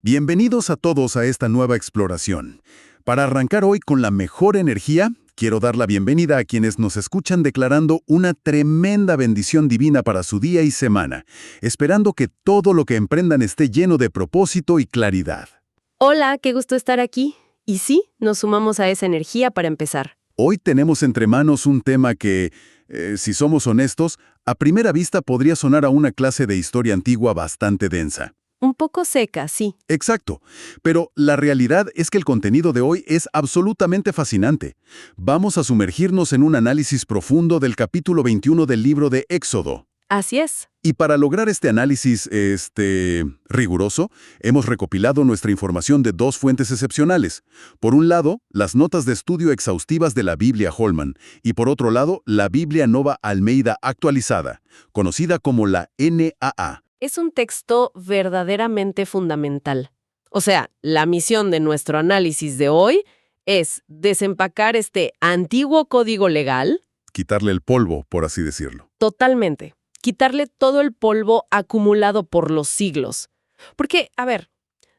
Bienvenidos a todos a esta nueva exploración. Para arrancar hoy con la mejor energía, quiero dar la bienvenida a quienes nos escuchan declarando una tremenda bendición divina para su día y semana, esperando que todo lo que emprendan esté lleno de propósito y claridad. Hola, qué gusto estar aquí. Y sí, nos sumamos a esa energía para empezar. Hoy tenemos entre manos un tema que, si somos honestos, a primera vista podría sonar a una clase de historia antigua bastante densa. Un poco seca, sí. Exacto, pero la realidad es que el contenido de hoy es absolutamente fascinante. Vamos a sumergirnos en un análisis profundo del capítulo 21 del libro de Éxodo. Así es. Y para lograr este análisis, riguroso, hemos recopilado nuestra información de dos fuentes excepcionales. Por un lado, las notas de estudio exhaustivas de la Biblia Holman, y por otro lado, la Biblia Nova Almeida actualizada, conocida como la NAA. Es un texto verdaderamente fundamental. O sea, la misión de nuestro análisis de hoy es desempacar este antiguo código legal. Quitarle el polvo, por así decirlo. Totalmente. Quitarle todo el polvo acumulado por los siglos. Porque,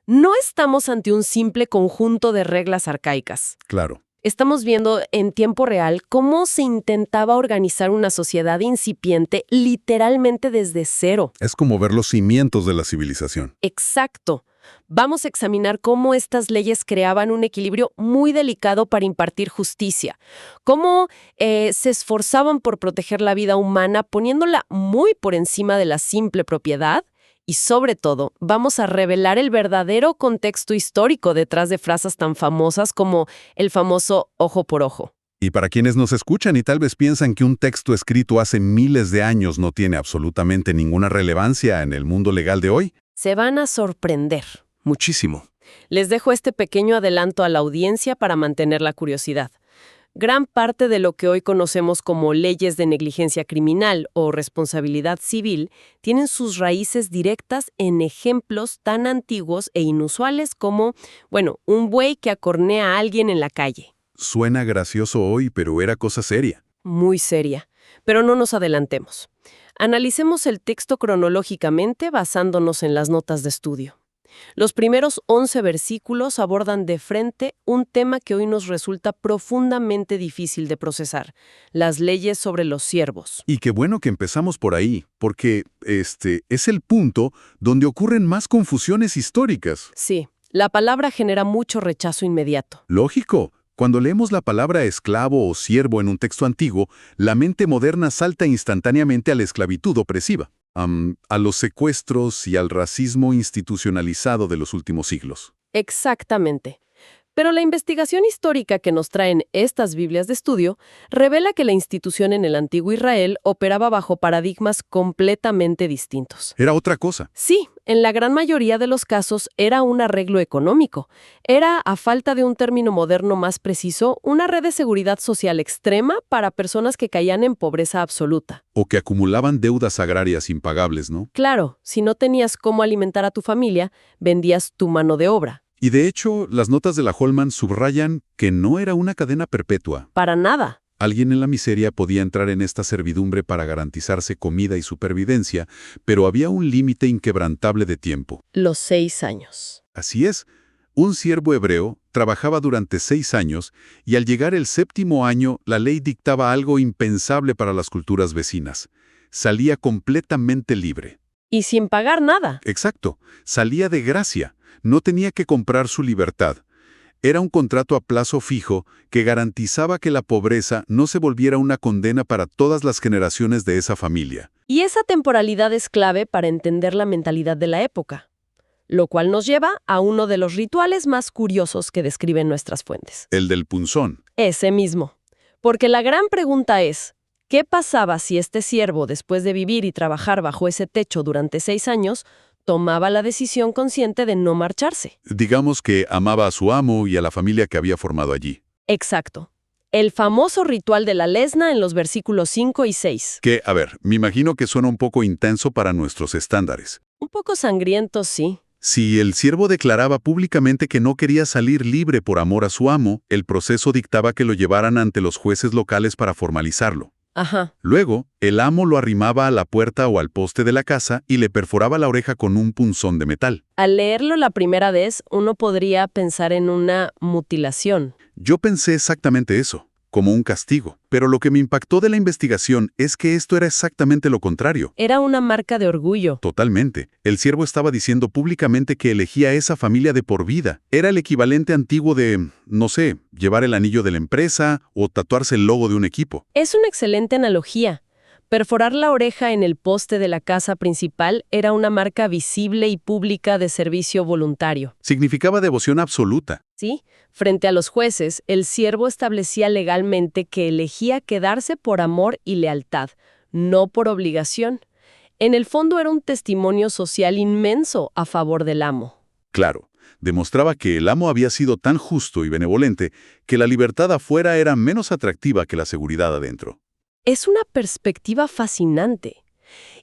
no estamos ante un simple conjunto de reglas arcaicas. Claro. Estamos viendo en tiempo real cómo se intentaba organizar una sociedad incipiente literalmente desde cero. Es como ver los cimientos de la civilización. Exacto. Vamos a examinar cómo estas leyes creaban un equilibrio muy delicado para impartir justicia, cómo se esforzaban por proteger la vida humana poniéndola muy por encima de la simple propiedad. Y sobre todo, vamos a revelar el verdadero contexto histórico detrás de frases tan famosas como el famoso ojo por ojo. Y para quienes nos escuchan y tal vez piensan que un texto escrito hace miles de años no tiene absolutamente ninguna relevancia en el mundo legal de hoy, se van a sorprender. muchísimo. Les dejo este pequeño adelanto a la audiencia para mantener la curiosidad. Gran parte de lo que hoy conocemos como leyes de negligencia criminal o responsabilidad civil tienen sus raíces directas en ejemplos tan antiguos e inusuales como, un buey que acornea a alguien en la calle. Suena gracioso hoy, pero era cosa seria. Muy seria. Pero no nos adelantemos. Analicemos el texto cronológicamente basándonos en las notas de estudio. Los primeros 11 versículos abordan de frente un tema que hoy nos resulta profundamente difícil de procesar, las leyes sobre los siervos. Y qué bueno que empezamos por ahí, porque es el punto donde ocurren más confusiones históricas. Sí, la palabra genera mucho rechazo inmediato. Lógico. Cuando leemos la palabra esclavo o siervo en un texto antiguo, la mente moderna salta instantáneamente a la esclavitud opresiva, a los secuestros y al racismo institucionalizado de los últimos siglos. Exactamente. Pero la investigación histórica que nos traen estas Biblias de estudio revela que la institución en el antiguo Israel operaba bajo paradigmas completamente distintos. Era otra cosa. Sí, en la gran mayoría de los casos era un arreglo económico. Era, a falta de un término moderno más preciso, una red de seguridad social extrema para personas que caían en pobreza absoluta. O que acumulaban deudas agrarias impagables, ¿no? Claro, si no tenías cómo alimentar a tu familia, vendías tu mano de obra. Y de hecho, las notas de la Holman subrayan que no era una cadena perpetua. Para nada. Alguien en la miseria podía entrar en esta servidumbre para garantizarse comida y supervivencia, pero había un límite inquebrantable de tiempo. Los 6 años. Así es. Un siervo hebreo trabajaba durante 6 años y al llegar el 7º año, la ley dictaba algo impensable para las culturas vecinas. Salía completamente libre. Y sin pagar nada. Exacto. Salía de gracia. No tenía que comprar su libertad. Era un contrato a plazo fijo que garantizaba que la pobreza no se volviera una condena para todas las generaciones de esa familia. Y esa temporalidad es clave para entender la mentalidad de la época, lo cual nos lleva a uno de los rituales más curiosos que describen nuestras fuentes. El del punzón. Ese mismo. Porque la gran pregunta es, ¿qué pasaba si este siervo, después de vivir y trabajar bajo ese techo durante 6 años, tomaba la decisión consciente de no marcharse? Digamos que amaba a su amo y a la familia que había formado allí. Exacto. El famoso ritual de la lesna en los versículos 5 y 6. Que, me imagino que suena un poco intenso para nuestros estándares. Un poco sangriento, sí. Si el siervo declaraba públicamente que no quería salir libre por amor a su amo, el proceso dictaba que lo llevaran ante los jueces locales para formalizarlo. Ajá. Luego, el amo lo arrimaba a la puerta o al poste de la casa y le perforaba la oreja con un punzón de metal. Al leerlo la primera vez, uno podría pensar en una mutilación. Yo pensé exactamente eso, como un castigo. Pero lo que me impactó de la investigación es que esto era exactamente lo contrario. Era una marca de orgullo. Totalmente. El siervo estaba diciendo públicamente que elegía a esa familia de por vida. Era el equivalente antiguo de, no sé, llevar el anillo de la empresa o tatuarse el logo de un equipo. Es una excelente analogía. Perforar la oreja en el poste de la casa principal era una marca visible y pública de servicio voluntario. Significaba devoción absoluta. ¿Sí? Frente a los jueces, el siervo establecía legalmente que elegía quedarse por amor y lealtad, no por obligación. En el fondo era un testimonio social inmenso a favor del amo. Claro, demostraba que el amo había sido tan justo y benevolente que la libertad afuera era menos atractiva que la seguridad adentro. Es una perspectiva fascinante.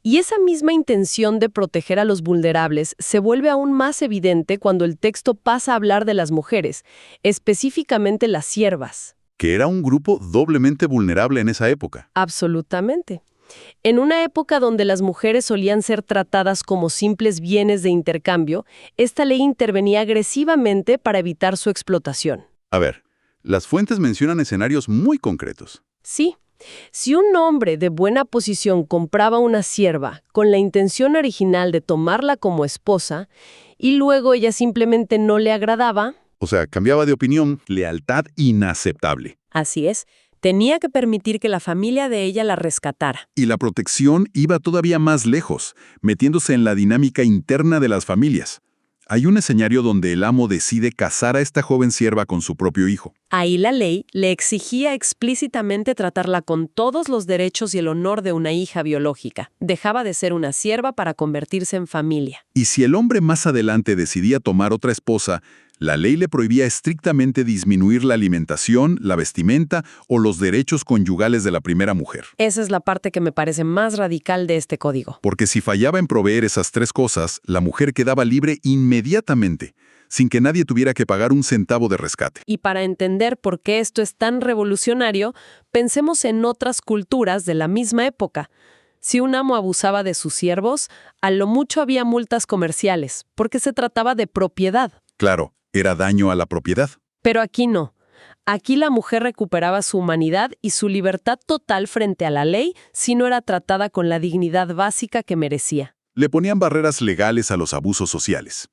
Y esa misma intención de proteger a los vulnerables se vuelve aún más evidente cuando el texto pasa a hablar de las mujeres, específicamente las siervas. Que era un grupo doblemente vulnerable en esa época. Absolutamente. En una época donde las mujeres solían ser tratadas como simples bienes de intercambio, esta ley intervenía agresivamente para evitar su explotación. A ver, las fuentes mencionan escenarios muy concretos. Sí. Si un hombre de buena posición compraba una sierva con la intención original de tomarla como esposa y luego ella simplemente no le agradaba, O sea, cambiaba de opinión, lealtad inaceptable. así es, tenía que permitir que la familia de ella la rescatara. Y la protección iba todavía más lejos, metiéndose en la dinámica interna de las familias. Hay un escenario donde el amo decide casar a esta joven sierva con su propio hijo. Ahí la ley le exigía explícitamente tratarla con todos los derechos y el honor de una hija biológica. Dejaba de ser una sierva para convertirse en familia. Y si el hombre más adelante decidía tomar otra esposa, la ley le prohibía estrictamente disminuir la alimentación, la vestimenta o los derechos conyugales de la primera mujer. Esa es la parte que me parece más radical de este código. Porque si fallaba en proveer esas tres cosas, la mujer quedaba libre inmediatamente, sin que nadie tuviera que pagar un centavo de rescate. Y para entender por qué esto es tan revolucionario, pensemos en otras culturas de la misma época. Si un amo abusaba de sus siervos, a lo mucho había multas comerciales, porque se trataba de propiedad. Claro, era daño a la propiedad. Pero aquí no. Aquí la mujer recuperaba su humanidad y su libertad total frente a la ley si no era tratada con la dignidad básica que merecía. Le ponían barreras legales a los abusos sociales.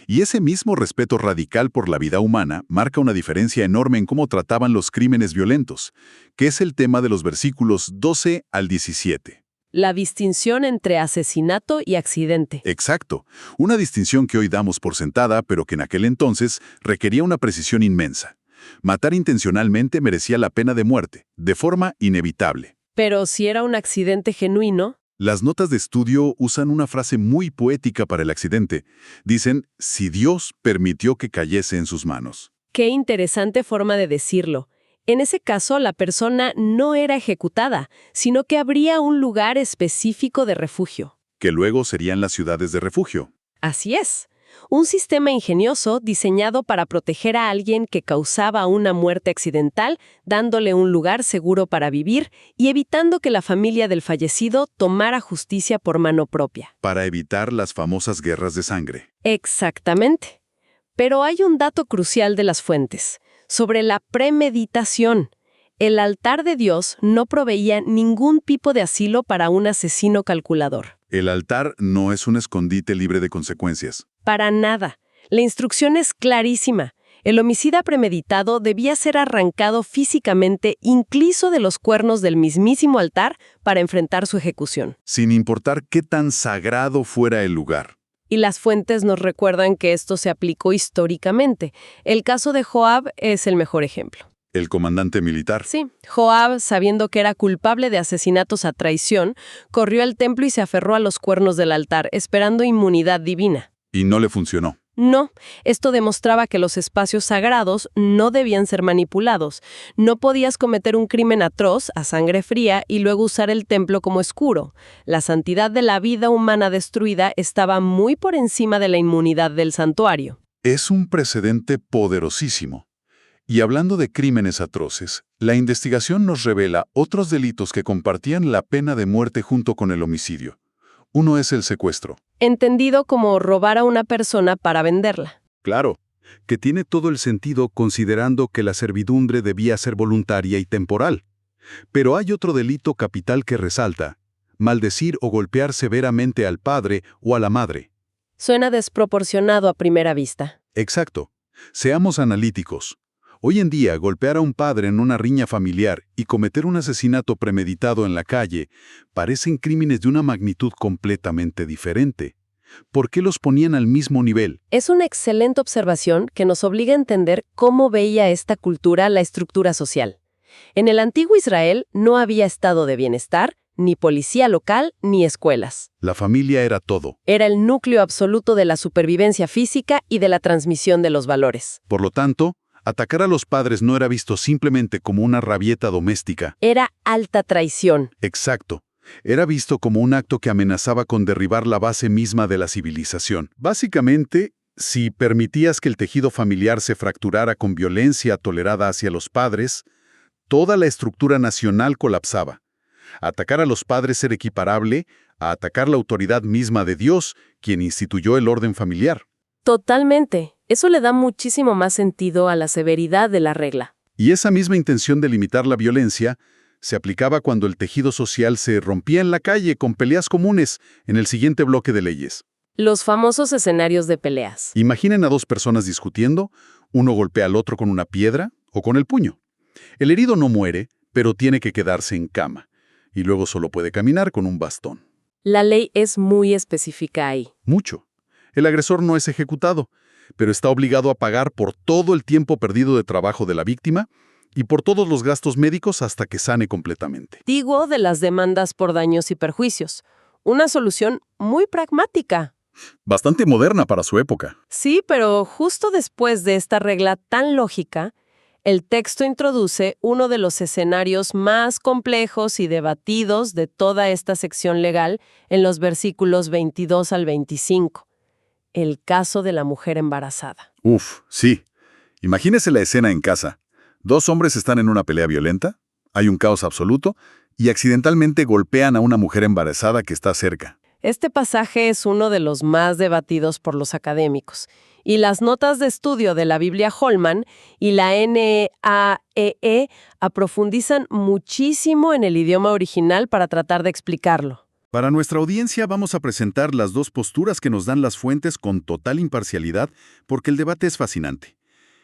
Y ese mismo respeto radical por la vida humana marca una diferencia enorme en cómo trataban los crímenes violentos, que es el tema de los versículos 12 al 17. La distinción entre asesinato y accidente. Exacto, una distinción que hoy damos por sentada, pero que en aquel entonces requería una precisión inmensa. Matar intencionalmente merecía la pena de muerte, de forma inevitable. Pero si era un accidente genuino, Las notas de estudio usan una frase muy poética para el accidente. Dicen, si Dios permitió que cayese en sus manos. qué interesante forma de decirlo. En ese caso, la persona no era ejecutada, sino que habría un lugar específico de refugio. Que luego serían las ciudades de refugio. Así es. Un sistema ingenioso diseñado para proteger a alguien que causaba una muerte accidental, dándole un lugar seguro para vivir y evitando que la familia del fallecido tomara justicia por mano propia. Para evitar las famosas guerras de sangre. Exactamente. Pero hay un dato crucial de las fuentes, sobre la premeditación. El altar de Dios no proveía ningún tipo de asilo para un asesino calculador. El altar no es un escondite libre de consecuencias. Para nada. La instrucción es clarísima. El homicida premeditado debía ser arrancado físicamente incluso de los cuernos del mismísimo altar para enfrentar su ejecución. Sin importar qué tan sagrado fuera el lugar. Y las fuentes nos recuerdan que esto se aplicó históricamente. El caso de Joab es el mejor ejemplo. El comandante militar. Sí, Joab, sabiendo que era culpable de asesinatos a traición, corrió al templo y se aferró a los cuernos del altar, esperando inmunidad divina. Y no le funcionó. No, esto demostraba que los espacios sagrados no debían ser manipulados. No podías cometer un crimen atroz, a sangre fría, y luego usar el templo como escudo. La santidad de la vida humana destruida estaba muy por encima de la inmunidad del santuario. Es un precedente poderosísimo. Y hablando de crímenes atroces, la investigación nos revela otros delitos que compartían la pena de muerte junto con el homicidio. Uno es el secuestro. Entendido como robar a una persona para venderla. Claro, que tiene todo el sentido considerando que la servidumbre debía ser voluntaria y temporal. Pero hay otro delito capital que resalta: maldecir o golpear severamente al padre o a la madre. Suena desproporcionado a primera vista. Exacto. Seamos analíticos. Hoy en día, golpear a un padre en una riña familiar y cometer un asesinato premeditado en la calle parecen crímenes de una magnitud completamente diferente. ¿Por qué los ponían al mismo nivel? Es una excelente observación que nos obliga a entender cómo veía esta cultura la estructura social. En el antiguo Israel no había estado de bienestar, ni policía local, ni escuelas. La familia era todo. Era el núcleo absoluto de la supervivencia física y de la transmisión de los valores. Por lo tanto, atacar a los padres no era visto simplemente como una rabieta doméstica. Era alta traición. Exacto. Era visto como un acto que amenazaba con derribar la base misma de la civilización. Básicamente, si permitías que el tejido familiar se fracturara con violencia tolerada hacia los padres, toda la estructura nacional colapsaba. Atacar a los padres era equiparable a atacar la autoridad misma de Dios, quien instituyó el orden familiar. Totalmente. Eso le da muchísimo más sentido a la severidad de la regla. Y esa misma intención de limitar la violencia se aplicaba cuando el tejido social se rompía en la calle con peleas comunes en el siguiente bloque de leyes. Los famosos escenarios de peleas. Imaginen a dos personas discutiendo, uno golpea al otro con una piedra o con el puño. El herido no muere, pero tiene que quedarse en cama, y luego solo puede caminar con un bastón. La ley es muy específica ahí. Mucho. El agresor no es ejecutado, pero está obligado a pagar por todo el tiempo perdido de trabajo de la víctima y por todos los gastos médicos hasta que sane completamente. Digo de las demandas por daños y perjuicios. Una solución muy pragmática. Bastante moderna para su época. Sí, pero justo después de esta regla tan lógica, el texto introduce uno de los escenarios más complejos y debatidos de toda esta sección legal en los versículos 22 al 25. El caso de la mujer embarazada. Uf, sí. Imagínese la escena en casa. Dos hombres están en una pelea violenta, hay un caos absoluto, y accidentalmente golpean a una mujer embarazada que está cerca. Este pasaje es uno de los más debatidos por los académicos, y las notas de estudio de la Biblia Holman y la NAEE aprofundizan muchísimo en el idioma original para tratar de explicarlo. Para nuestra audiencia vamos a presentar las dos posturas que nos dan las fuentes con total imparcialidad porque el debate es fascinante.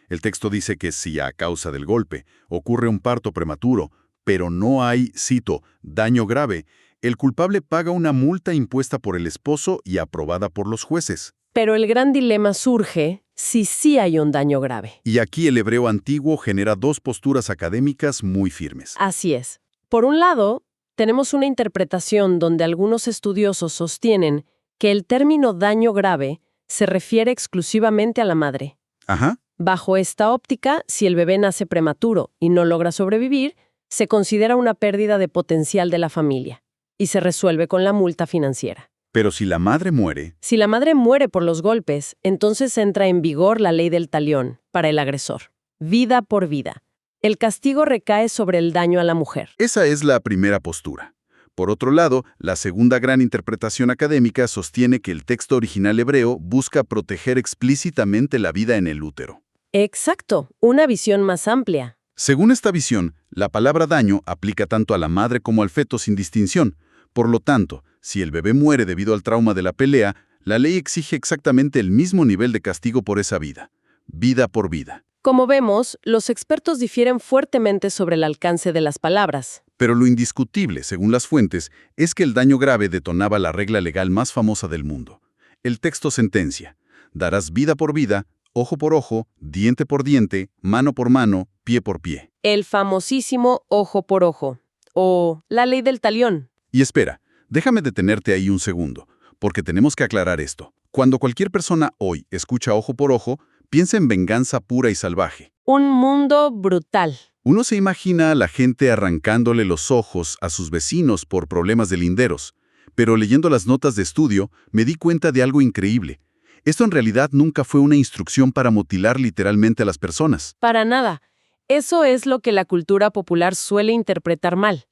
El texto dice que si a causa del golpe ocurre un parto prematuro, pero no hay, cito, daño grave, el culpable paga una multa impuesta por el esposo y aprobada por los jueces. Pero el gran dilema surge si sí hay un daño grave. Y aquí el hebreo antiguo genera dos posturas académicas muy firmes. Así es. Por un lado, tenemos una interpretación donde algunos estudiosos sostienen que el término daño grave se refiere exclusivamente a la madre. Ajá. Bajo esta óptica, si el bebé nace prematuro y no logra sobrevivir, se considera una pérdida de potencial de la familia y se resuelve con la multa financiera. Pero si la madre muere... Si la madre muere por los golpes, entonces entra en vigor la ley del talión para el agresor. Vida por vida. El castigo recae sobre el daño a la mujer. Esa es la primera postura. Por otro lado, la segunda gran interpretación académica sostiene que el texto original hebreo busca proteger explícitamente la vida en el útero. Exacto, una visión más amplia. Según esta visión, la palabra daño aplica tanto a la madre como al feto sin distinción. Por lo tanto, si el bebé muere debido al trauma de la pelea, la ley exige exactamente el mismo nivel de castigo por esa vida. Vida por vida. Como vemos, los expertos difieren fuertemente sobre el alcance de las palabras. Pero lo indiscutible, según las fuentes, es que el daño grave detonaba la regla legal más famosa del mundo. El texto sentencia: darás vida por vida, ojo por ojo, diente por diente, mano por mano, pie por pie. El famosísimo ojo por ojo, o la ley del talión. Y espera, déjame detenerte ahí un segundo, porque tenemos que aclarar esto. Cuando cualquier persona hoy escucha ojo por ojo, piensa en venganza pura y salvaje. Un mundo brutal. Uno se imagina a la gente arrancándole los ojos a sus vecinos por problemas de linderos, pero leyendo las notas de estudio me di cuenta de algo increíble. Esto en realidad nunca fue una instrucción para mutilar literalmente a las personas. Para nada. Eso es lo que la cultura popular suele interpretar mal.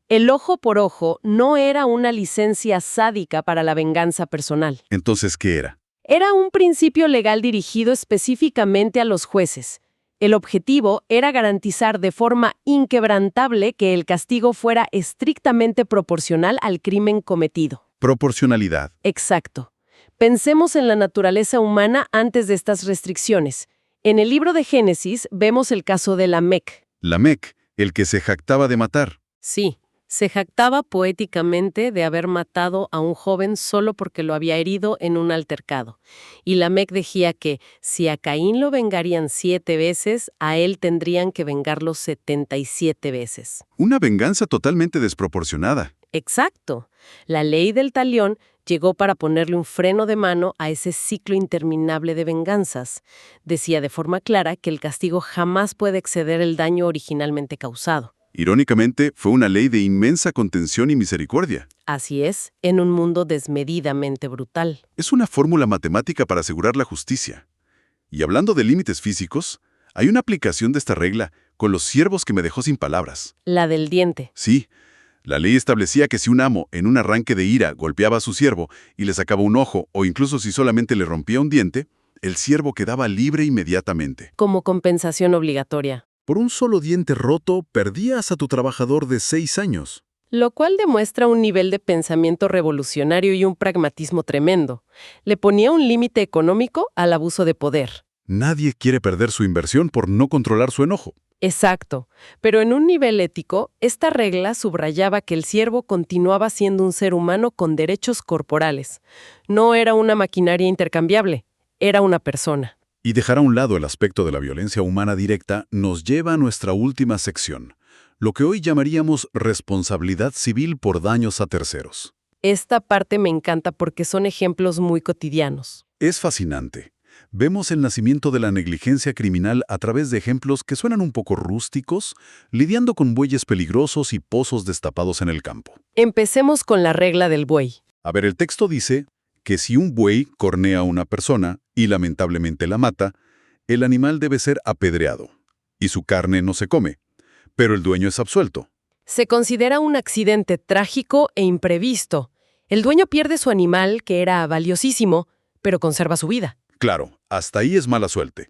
El ojo por ojo no era una licencia sádica para la venganza personal. Entonces, ¿qué era? Era un principio legal dirigido específicamente a los jueces. El objetivo era garantizar de forma inquebrantable que el castigo fuera estrictamente proporcional al crimen cometido. Proporcionalidad. Exacto. Pensemos en la naturaleza humana antes de estas restricciones. En el libro de Génesis vemos el caso de Lamec. Lamec, el que se jactaba de matar. Sí, se jactaba poéticamente de haber matado a un joven solo porque lo había herido en un altercado. Y Lamec decía que si a Caín lo vengarían 7 veces, a él tendrían que vengarlo 77 veces. Una venganza totalmente desproporcionada. Exacto. La ley del talión llegó para ponerle un freno de mano a ese ciclo interminable de venganzas. Decía de forma clara que el castigo jamás puede exceder el daño originalmente causado. Irónicamente, fue una ley de inmensa contención y misericordia. Así es, en un mundo desmedidamente brutal. Es una fórmula matemática para asegurar la justicia. Y hablando de límites físicos, hay una aplicación de esta regla con los siervos que me dejó sin palabras. La del diente. Sí, la ley establecía que si un amo, en un arranque de ira, golpeaba a su siervo y le sacaba un ojo, o incluso si solamente le rompía un diente, el siervo quedaba libre inmediatamente. Como compensación obligatoria. Por un solo diente roto, perdías a tu trabajador de 6 años. Lo cual demuestra un nivel de pensamiento revolucionario y un pragmatismo tremendo. Le ponía un límite económico al abuso de poder. Nadie quiere perder su inversión por no controlar su enojo. Exacto. Pero en un nivel ético, esta regla subrayaba que el siervo continuaba siendo un ser humano con derechos corporales. No era una maquinaria intercambiable, era una persona. Y dejar a un lado el aspecto de la violencia humana directa nos lleva a nuestra última sección, lo que hoy llamaríamos responsabilidad civil por daños a terceros. Esta parte me encanta porque son ejemplos muy cotidianos. Es fascinante. Vemos el nacimiento de la negligencia criminal a través de ejemplos que suenan un poco rústicos, lidiando con bueyes peligrosos y pozos destapados en el campo. Empecemos con la regla del buey. A ver, el texto dice que si un buey cornea a una persona y lamentablemente la mata, el animal debe ser apedreado, y su carne no se come, pero el dueño es absuelto. Se considera un accidente trágico e imprevisto. El dueño pierde su animal, que era valiosísimo, pero conserva su vida. Claro, hasta ahí es mala suerte,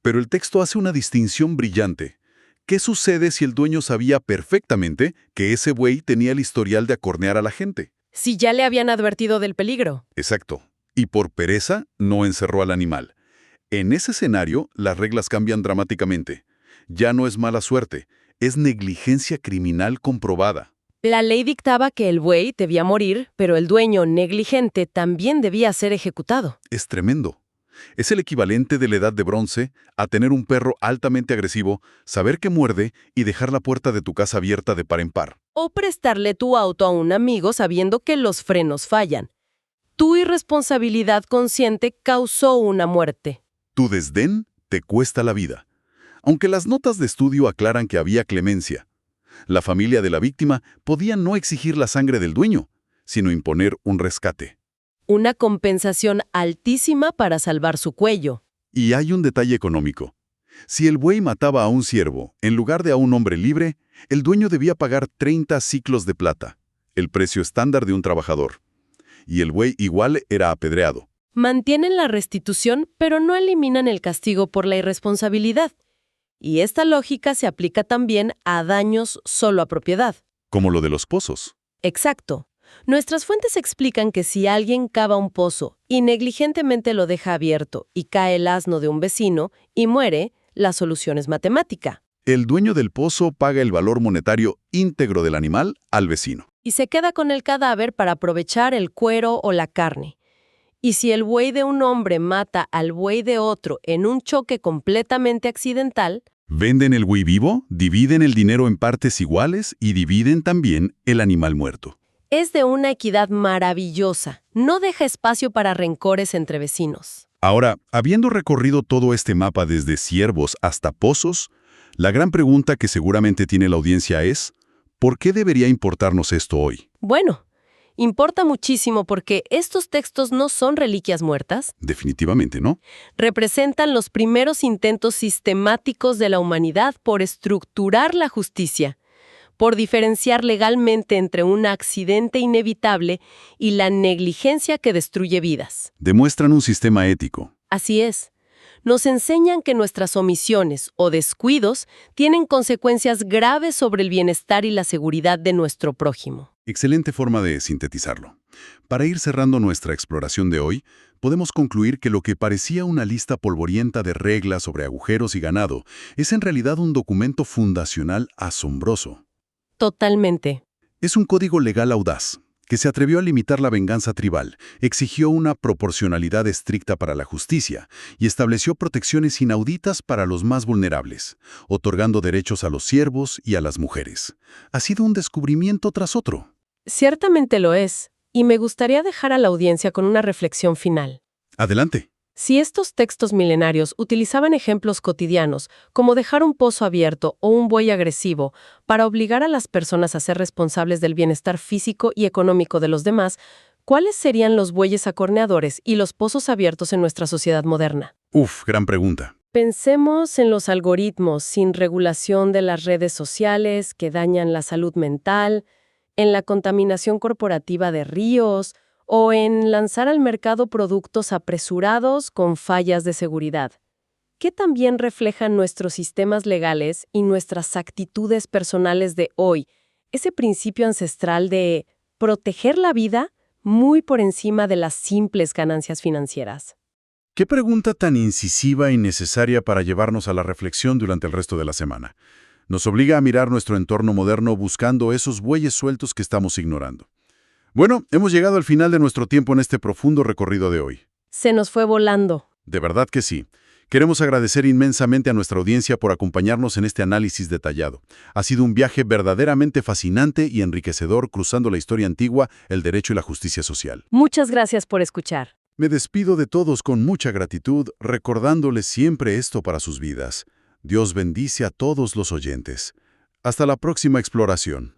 pero el texto hace una distinción brillante. ¿Qué sucede si el dueño sabía perfectamente que ese buey tenía el historial de acornear a la gente? Si ya le habían advertido del peligro. Exacto. Y por pereza no encerró al animal. En ese escenario, las reglas cambian dramáticamente. Ya no es mala suerte, es negligencia criminal comprobada. La ley dictaba que el buey debía morir, pero el dueño negligente también debía ser ejecutado. Es tremendo. Es el equivalente de la edad de bronce a tener un perro altamente agresivo, saber que muerde y dejar la puerta de tu casa abierta de par en par. O prestarle tu auto a un amigo sabiendo que los frenos fallan. Tu irresponsabilidad consciente causó una muerte. Tu desdén te cuesta la vida. Aunque las notas de estudio aclaran que había clemencia, la familia de la víctima podía no exigir la sangre del dueño, sino imponer un rescate. Una compensación altísima para salvar su cuello. Y hay un detalle económico. Si el buey mataba a un siervo en lugar de a un hombre libre, el dueño debía pagar 30 siclos de plata, el precio estándar de un trabajador. Y el buey igual era apedreado. Mantienen la restitución, pero no eliminan el castigo por la irresponsabilidad. Y esta lógica se aplica también a daños solo a propiedad. Como lo de los pozos. Exacto. Nuestras fuentes explican que si alguien cava un pozo y negligentemente lo deja abierto y cae el asno de un vecino y muere, la solución es matemática. El dueño del pozo paga el valor monetario íntegro del animal al vecino. Y se queda con el cadáver para aprovechar el cuero o la carne. Y si el buey de un hombre mata al buey de otro en un choque completamente accidental, Venden el buey vivo, dividen el dinero en partes iguales y dividen también el animal muerto. es de una equidad maravillosa. No deja espacio para rencores entre vecinos. Ahora, habiendo recorrido todo este mapa desde ciervos hasta pozos, la gran pregunta que seguramente tiene la audiencia es, ¿por qué debería importarnos esto hoy? Bueno, Importa muchísimo porque estos textos no son reliquias muertas, Definitivamente, ¿no? representan los primeros intentos sistemáticos de la humanidad por estructurar la justicia, por diferenciar legalmente entre un accidente inevitable y la negligencia que destruye vidas. Demuestran un sistema ético. Así es. Nos enseñan que nuestras omisiones o descuidos tienen consecuencias graves sobre el bienestar y la seguridad de nuestro prójimo. Excelente forma de sintetizarlo. Para ir cerrando nuestra exploración de hoy, podemos concluir que lo que parecía una lista polvorienta de reglas sobre agujeros y ganado es en realidad un documento fundacional asombroso. Totalmente. Es un código legal audaz, que se atrevió a limitar la venganza tribal, exigió una proporcionalidad estricta para la justicia y estableció protecciones inauditas para los más vulnerables, otorgando derechos a los siervos y a las mujeres. Ha sido un descubrimiento tras otro. Ciertamente lo es, y me gustaría dejar a la audiencia con una reflexión final. Adelante. Si estos textos milenarios utilizaban ejemplos cotidianos, como dejar un pozo abierto o un buey agresivo, para obligar a las personas a ser responsables del bienestar físico y económico de los demás, ¿cuáles serían los bueyes acorneadores y los pozos abiertos en nuestra sociedad moderna? Gran pregunta. Pensemos en los algoritmos sin regulación de las redes sociales que dañan la salud mental, en la contaminación corporativa de ríos, o en lanzar al mercado productos apresurados con fallas de seguridad, que también reflejan nuestros sistemas legales y nuestras actitudes personales de hoy, ese principio ancestral de proteger la vida muy por encima de las simples ganancias financieras. ¿Qué pregunta tan incisiva y necesaria para llevarnos a la reflexión durante el resto de la semana? Nos obliga a mirar nuestro entorno moderno buscando esos bueyes sueltos que estamos ignorando. Bueno, hemos llegado al final de nuestro tiempo en este profundo recorrido de hoy. Se nos fue volando. De verdad que sí. Queremos agradecer inmensamente a nuestra audiencia por acompañarnos en este análisis detallado. Ha sido un viaje verdaderamente fascinante y enriquecedor cruzando la historia antigua, el derecho y la justicia social. Muchas gracias por escuchar. Me despido de todos con mucha gratitud, recordándoles siempre esto para sus vidas. Dios bendice a todos los oyentes. Hasta la próxima exploración.